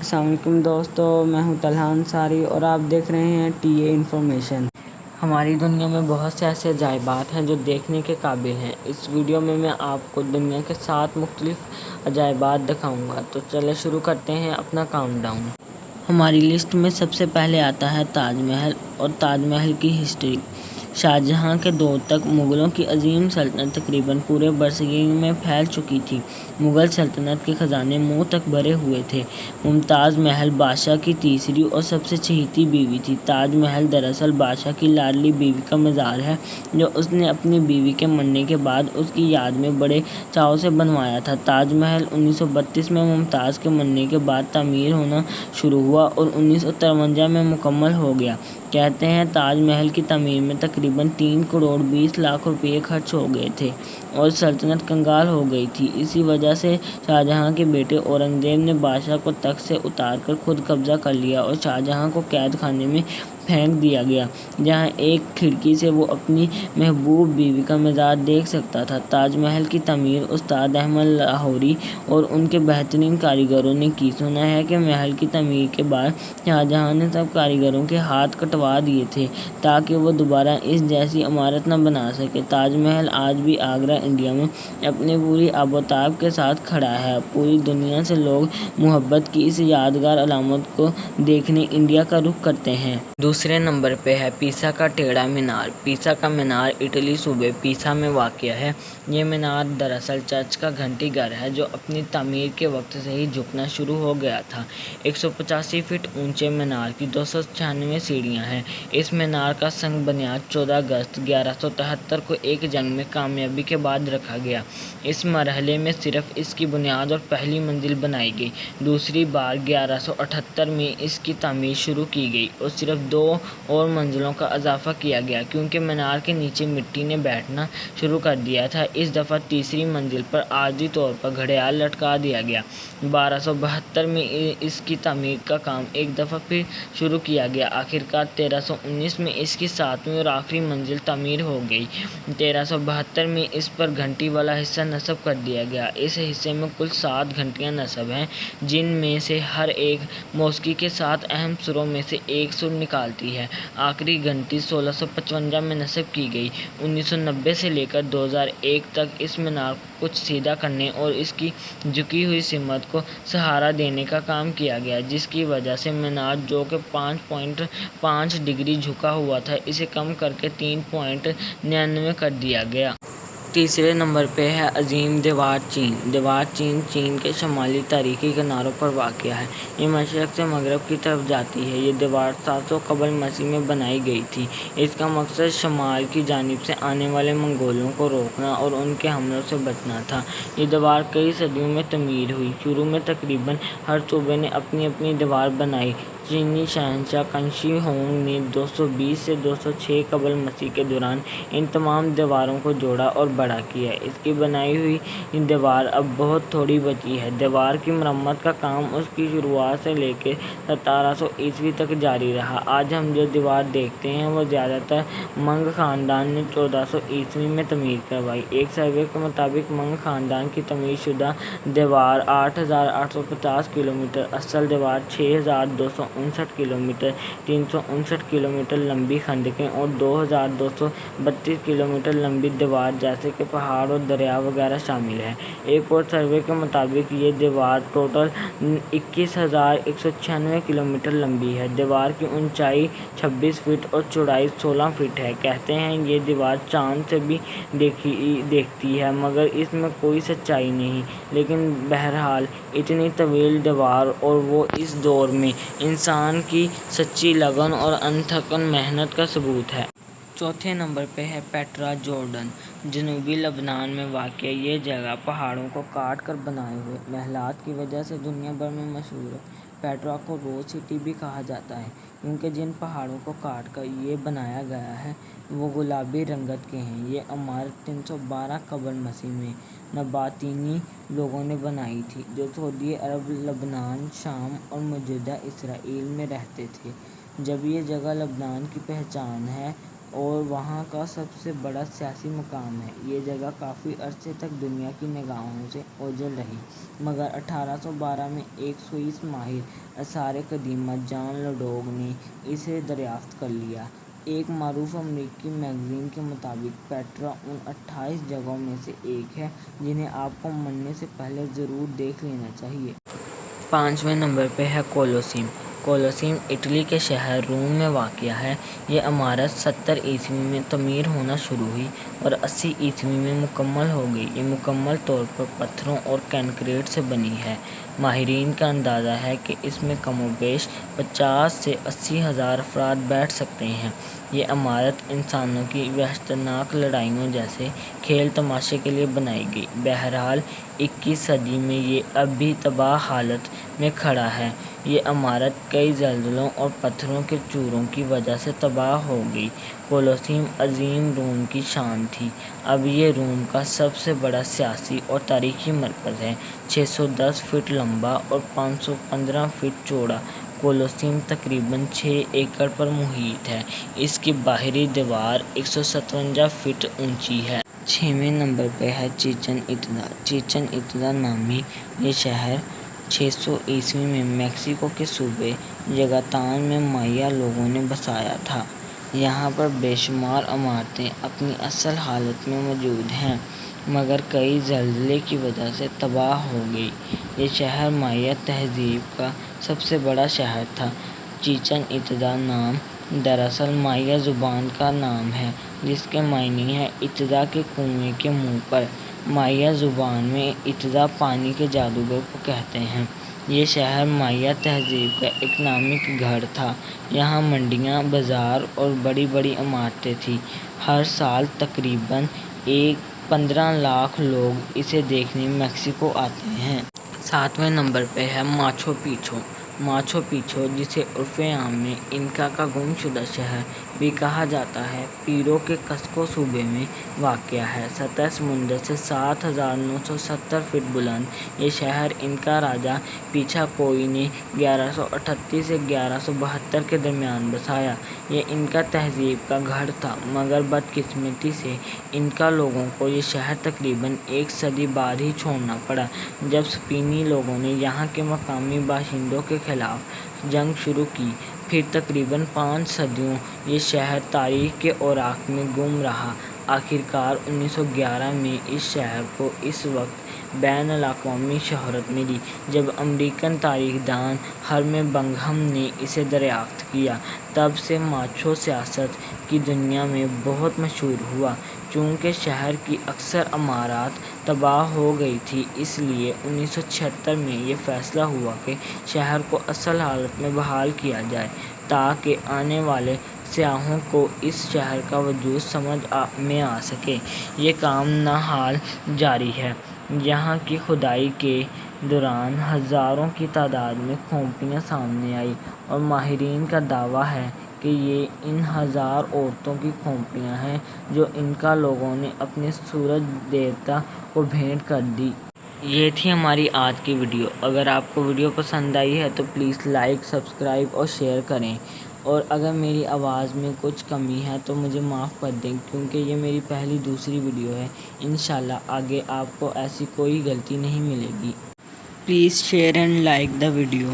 السلام علیکم دوستو، میں ہوں طلحہ انصاری اور آپ دیکھ رہے ہیں ٹی اے انفارمیشن۔ ہماری دنیا میں بہت سے ایسے عجائبات ہیں جو دیکھنے کے قابل ہیں۔ اس ویڈیو میں آپ کو دنیا کے 7 مختلف عجائبات دکھاؤں گا۔ تو چلیں شروع کرتے ہیں اپنا کاؤنٹ ڈاؤن۔ ہماری لسٹ میں سب سے پہلے آتا ہے تاج محل اور تاج محل کی ہسٹری۔ شاہجہاں کے دور تک مغلوں کی عظیم سلطنت تقریباً پورے برصغیر میں پھیل چکی تھی۔ مغل سلطنت کے خزانے منہ تک بھرے ہوئے تھے۔ ممتاز محل بادشاہ کی تیسری اور سب سے چہیتی بیوی تھی۔ تاج محل دراصل بادشاہ کی لاڈلی بیوی کا مزار ہے جو اس نے اپنی بیوی کے مرنے کے بعد اس کی یاد میں بڑے چاؤ سے بنوایا تھا۔ تاج محل 1932 میں ممتاز کے مرنے کے بعد تعمیر ہونا شروع ہوا اور 1953 میں مکمل ہو گیا۔ کہتے ہیں تاج محل کی تعمیر میں تقریباً 3 کروڑ 20 لاکھ روپے خرچ ہو گئے تھے اور سلطنت کنگال ہو گئی تھی۔ اسی وجہ سے شاہجہاں کے بیٹے اورنگزیب نے بادشاہ کو تخت سے اتار کر خود قبضہ کر لیا اور شاہجہاں کو قید خانے میں پھینک دیا گیا جہاں ایک کھڑکی سے وہ اپنی محبوب بیوی کا مزار دیکھ سکتا تھا۔ تاج محل کی تعمیر استاد احمد لاہوری اور ان کے بہترین کاریگروں نے کی۔ سنا ہے کہ محل کی تعمیر کے بعد شاہجہاں نے سب کاریگروں کے ہاتھ کٹوا دیے تھے تاکہ وہ دوبارہ اس جیسی عمارت نہ بنا سکیں۔ تاج محل آج بھی آگرہ، انڈیا میں اپنی پوری آبوتاب کے ساتھ کھڑا ہے۔ پوری دنیا سے لوگ محبت کی اس یادگار علامت کو دیکھنے انڈیا کا رخ کرتے ہیں۔ دوسرے نمبر پہ ہے پیسا کا ٹیڑھا مینار۔ پیسا کا مینار اٹلی صوبے پیسا میں واقع ہے۔ یہ مینار دراصل چرچ کا گھنٹی گھر ہے جو اپنی تعمیر کے وقت سے ہی جھکنا شروع ہو گیا تھا۔ 185 فٹ اونچے مینار کی 296 سیڑھیاں ہیں۔ اس مینار کا سنگ بنیاد 14 اگست 1173 کو ایک جنگ میں کامیابی کے بعد رکھا گیا۔ اس مرحلے میں صرف اس کی بنیاد اور پہلی منزل بنائی گئی۔ دوسری بار 1178 میں اس کی تعمیر شروع کی گئی اور صرف 2 اور منزلوں کا اضافہ کیا گیا کیونکہ مینار کے نیچے مٹی نے بیٹھنا شروع کر دیا تھا۔ اس دفعہ تیسری منزل پر عارضی طور پر گھڑیال لٹکا دیا گیا۔ 1272 میں اس کی تعمیر کا کام ایک دفعہ پھر شروع کیا گیا۔ آخرکار 1319 میں اس کی 7ویں اور آخری منزل تعمیر ہو گئی۔ 1372 میں اس پر گھنٹی والا حصہ نصب کر دیا گیا۔ اس حصے میں کل 7 گھنٹیاں نصب ہیں جن میں سے ہر ایک موسیقی کے 7 اہم سروں میں سے ایک سر نکالتی ہے۔ آخری گھنٹی 1655 میں نصب کی گئی۔ 1990 سے لے کر 2001 تک اس مینار کو کچھ سیدھا کرنے اور اس کی جھکی ہوئی سمت کو سہارا دینے کا کام کیا گیا جس کی وجہ سے مینار جو کہ 5.5 ڈگری جھکا ہوا تھا اسے کم کر کے 3.99 کر دیا گیا۔ تیسرے نمبر پہ ہے عظیم دیوار چین۔ دیوار چین چین کے شمالی تاریخی کناروں پر واقع ہے۔ یہ مشرق سے مغرب کی طرف جاتی ہے۔ یہ دیوار 700 قبل مسیح میں بنائی گئی تھی۔ اس کا مقصد شمال کی جانب سے آنے والے منگولوں کو روکنا اور ان کے حملوں سے بچنا تھا۔ یہ دیوار کئی صدیوں میں تعمیر ہوئی۔ شروع میں تقریباً ہر صوبے نے اپنی اپنی دیوار بنائی۔ چینی شہنشاہ کنشی ہونگ نے 220 سے 206 قبل مسیح کے دوران ان تمام دیواروں کو جوڑا اور بڑا کیا۔ اس کی بنائی ہوئی دیوار اب بہت تھوڑی بچی ہے۔ دیوار کی مرمت کا کام اس کی شروعات سے لے کے 1700 عیسوی تک جاری رہا۔ آج ہم جو دیوار دیکھتے ہیں وہ زیادہ تر منگ خاندان نے 1400 عیسوی میں تعمیر کروائی۔ ایک سروے کے مطابق منگ خاندان کی تعمیر شدہ دیوار 8850 کلومیٹر، اصل دیوار 6259 کلومیٹر، 359 کلومیٹر لمبی خندقیں اور 2232 کلومیٹر لمبی دیوار جیسے کہ پہاڑ اور دریا وغیرہ شامل ہیں۔ ایک اور سروے کے مطابق یہ دیوار ٹوٹل 21196 کلومیٹر لمبی ہے۔ دیوار کی اونچائی 26 فٹ اور چوڑائی 16 فٹ ہے۔ کہتے ہیں یہ دیوار چاند سے بھی دیکھتی ہے مگر اس میں کوئی سچائی نہیں، لیکن بہرحال اتنی طویل دیوار اور وہ اس دور میں انسان کی سچی لگن اور انتھکن محنت کا ثبوت ہے۔ چوتھے نمبر پہ ہے پیٹرا جورڈن۔ جنوبی لبنان میں واقع یہ جگہ پہاڑوں کو کاٹ کر بنائے ہوئے محلات کی وجہ سے دنیا بھر میں مشہور ہے۔ پیٹرا کو روز سٹی بھی کہا جاتا ہے کیونکہ جن پہاڑوں کو کاٹ کر یہ بنایا گیا ہے وہ گلابی رنگت کے ہیں۔ یہ عمارت 312 قبل مسیح میں نباطینی لوگوں نے بنائی تھی جو سعودی عرب، لبنان، شام اور موجودہ اسرائیل میں رہتے تھے۔ جب یہ جگہ لبنان کی پہچان ہے اور وہاں کا سب سے بڑا سیاسی مقام ہے۔ یہ جگہ کافی عرصے تک دنیا کی نگاہوں سے اوجھل رہی، مگر 1812 میں ایک سوئس ماہر آثار قدیمہ جان لیڈوگ نے اسے دریافت کر لیا۔ ایک معروف امریکی میگزین کے مطابق پیٹرا ان 28 جگہوں میں سے ایک ہے جنہیں آپ کو مرنے سے پہلے ضرور دیکھ لینا چاہیے۔ 5ویں نمبر پہ ہے کولوسیم۔ کولوسیم اٹلی کے شہر روم میں واقع ہے۔ یہ عمارت 70 عیسوی میں تعمیر ہونا شروع ہوئی اور 80 عیسوی میں مکمل ہو گئی۔ یہ مکمل طور پر پتھروں اور کنکریٹ سے بنی ہے۔ ماہرین کا اندازہ ہے کہ اس میں کم و بیش 50 سے 80 ہزار افراد بیٹھ سکتے ہیں۔ یہ عمارت انسانوں کی وحشتناک لڑائیوں جیسے کھیل تماشے کے لیے بنائی گئی۔ بہرحال 21 صدی میں یہ اب بھی تباہ حالت میں کھڑا ہے۔ یہ عمارت کئی زلزلوں اور پتھروں کے چوروں کی وجہ سے تباہ ہو گئی۔ کولوسیم عظیم روم کی شان تھی۔ اب یہ روم کا سب سے بڑا سیاسی اور تاریخی مرکز ہے۔ 610 فٹ لمبا اور 515 فٹ چوڑا کولوسیم تقریباً 6 ایکڑ پر محیط ہے۔ اس کی باہری دیوار 157 فٹ اونچی ہے۔ 6ویں نمبر پہ ہے چیچن اطلا۔ چیچن اطلا نامی یہ شہر 600 عیسوی میں میکسیکو کے صوبے یگاتان میں مایا لوگوں نے بسایا تھا۔ یہاں پر بے شمار عمارتیں اپنی اصل حالت میں موجود ہیں، مگر کئی زلزلے کی وجہ سے تباہ ہو گئی۔ یہ شہر مایا تہذیب کا سب سے بڑا شہر تھا۔ چیچن اطلا نام دراصل مایا زبان کا نام ہے جس کے معنی ہے اطلا کے کنویں کے منہ پر۔ مایا زبان میں اطلا پانی کے جادوگر کو کہتے ہیں۔ یہ شہر مایا تہذیب کا اکنامک گڑھ تھا۔ یہاں منڈیاں، بازار اور بڑی بڑی عمارتیں تھیں۔ ہر سال تقریباً 15 لاکھ لوگ اسے دیکھنے میکسیکو آتے ہیں۔ 7ویں نمبر پہ ہے ماچو پیچو۔ ماچو پیچو، جسے عرف عام میں انکا کا گم شدہ شہر بھی کہا جاتا ہے، پیرو کے کسکو صوبے میں واقع ہے۔ سطح سمندر سے 7970 فٹ بلند یہ شہر انکا راجا پیچا کوئی نے 1138 سے 1172 کے درمیان بسایا۔ یہ انکا تہذیب کا گڑھ تھا، مگر بدقسمتی سے انکا لوگوں کو یہ شہر تقریباً 1 صدی بعد ہی چھوڑنا پڑا، جب اسپینی لوگوں نے یہاں کے مقامی باشندوں کے خلاف جنگ شروع کی۔ پھر تقریباً 5 صدیوں یہ شہر تاریخ کے اوراق میں گم رہا۔ آخرکار 1911 میں اس شہر کو اس وقت بین الاقوامی شہرت ملی جب امریکن تاریخ دان ہرمے بنگھم نے اسے دریافت کیا۔ تب سے ماچو سیاست کی دنیا میں بہت مشہور ہوا۔ چونکہ شہر کی اکثر عمارات تباہ ہو گئی تھیں، اس لیے 1976 میں یہ فیصلہ ہوا کہ شہر کو اصل حالت میں بحال کیا جائے تاکہ آنے والے سیاحوں کو اس شہر کا وجود سمجھ میں آ سکے۔ یہ کام ناحال جاری ہے۔ یہاں کی کھدائی کے دوران ہزاروں کی تعداد میں کھوپڑیاں سامنے آئیں اور ماہرین کا دعویٰ ہے کہ یہ ان 1000 عورتوں کی کھوپڑیاں ہیں جو انکا لوگوں نے اپنے سورج دیوتا کو بھیٹ کر دی۔ یہ تھی ہماری آج کی ویڈیو۔ اگر آپ کو ویڈیو پسند آئی ہے تو پلیز لائک، سبسکرائب اور شیئر کریں، اور اگر میری آواز میں کچھ کمی ہے تو مجھے معاف کر دیں کیونکہ یہ میری پہلی دوسری ویڈیو ہے۔ انشاءاللہ آگے آپ کو ایسی کوئی غلطی نہیں ملے گی۔ Please share and like the video.